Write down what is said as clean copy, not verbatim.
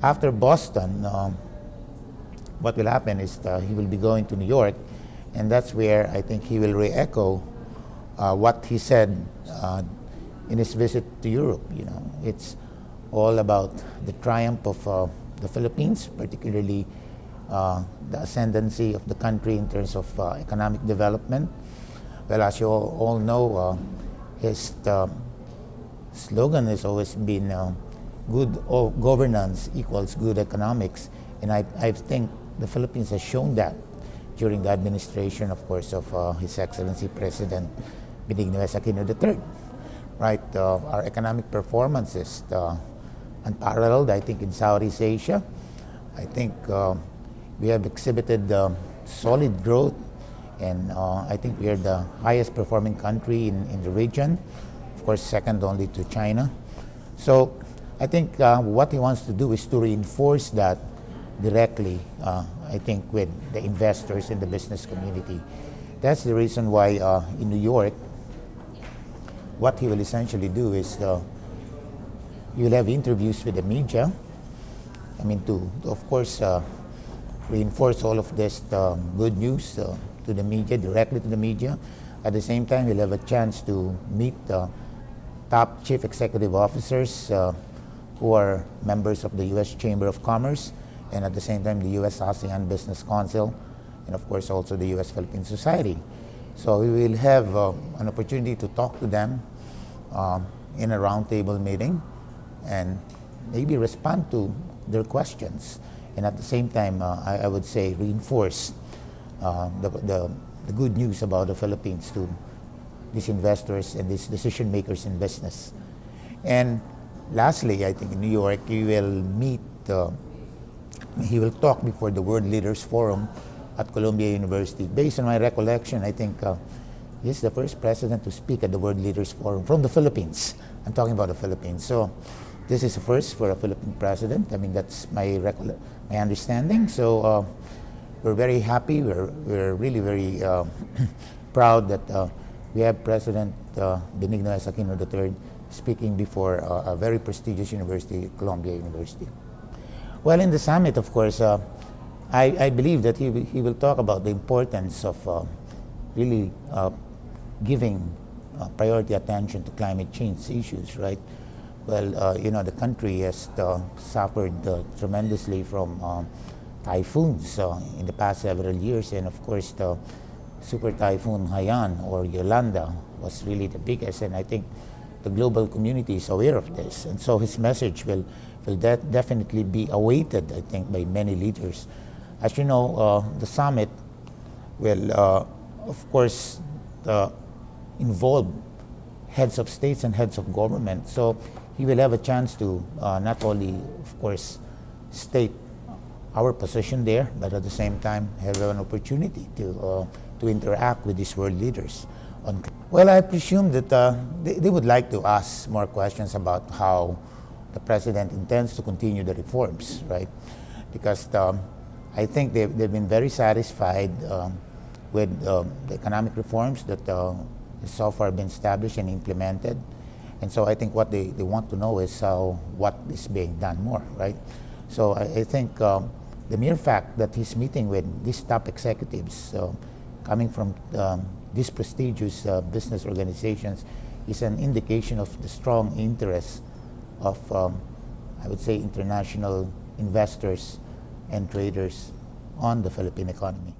after Boston, what will happen is he will be going to New York, and that's where I think he will re-echo what he said in his visit to Europe. It's all about the triumph of the Philippines, particularly the ascendancy of the country in terms of economic development. Well, as you all know, his slogan has always been good governance equals good economics, and I think the Philippines has shown that during the administration, of course, of His Excellency President Benigno S. Aquino III. Right, our economic performance is unparalleled, I think, in Southeast Asia. I think we have exhibited solid growth, and I think we are the highest performing country in the region, of course, second only to China. So I think what he wants to do is to reinforce that directly, I think, with the investors in the business community. That's the reason why in New York, what he will essentially do is he will have interviews with the media. I mean, to of course, reinforce all of this good news to the media, directly to the media. At the same time, he'll have a chance to meet top chief executive officers who are members of the U.S. Chamber of Commerce, and at the same time, the U.S. ASEAN Business Council, and of course, also the U.S. Philippine Society. So we will have an opportunity to talk to them in a roundtable meeting and maybe respond to their questions. And at the same time, I would say reinforce the good news about the Philippines to these investors and these decision makers in business. And lastly, I think in New York, he will talk before the World Leaders Forum at Columbia University. Based on my recollection, I think he's the first president to speak at the World Leaders Forum from the Philippines. I'm talking about the Philippines. So this is a first for a Philippine president. I mean, that's my understanding. So we're very happy. We're really very proud that we have President Benigno S. Aquino III speaking before a very prestigious university, Columbia University. Well, in the summit, of course, I believe that he will talk about the importance of really giving priority attention to climate change issues, right? Well, the country has suffered tremendously from typhoons in the past several years, and of course, the Super Typhoon Haiyan or Yolanda was really the biggest, and I think the global community is aware of this, and so his message will definitely be awaited, I think, by many leaders. As you know, the summit will, of course, involve heads of states and heads of government. So he will have a chance to not only, of course, state our position there, but at the same time have an opportunity to interact with these world leaders. Well, I presume that they would like to ask more questions about how the president intends to continue the reforms, right? Because I think they've been very satisfied with the economic reforms that have so far been established and implemented. And so I think what they want to know is what is being done more, right? So I think the mere fact that he's meeting with these top executives coming from these prestigious business organizations is an indication of the strong interest of, I would say, international investors and traders on the Philippine economy.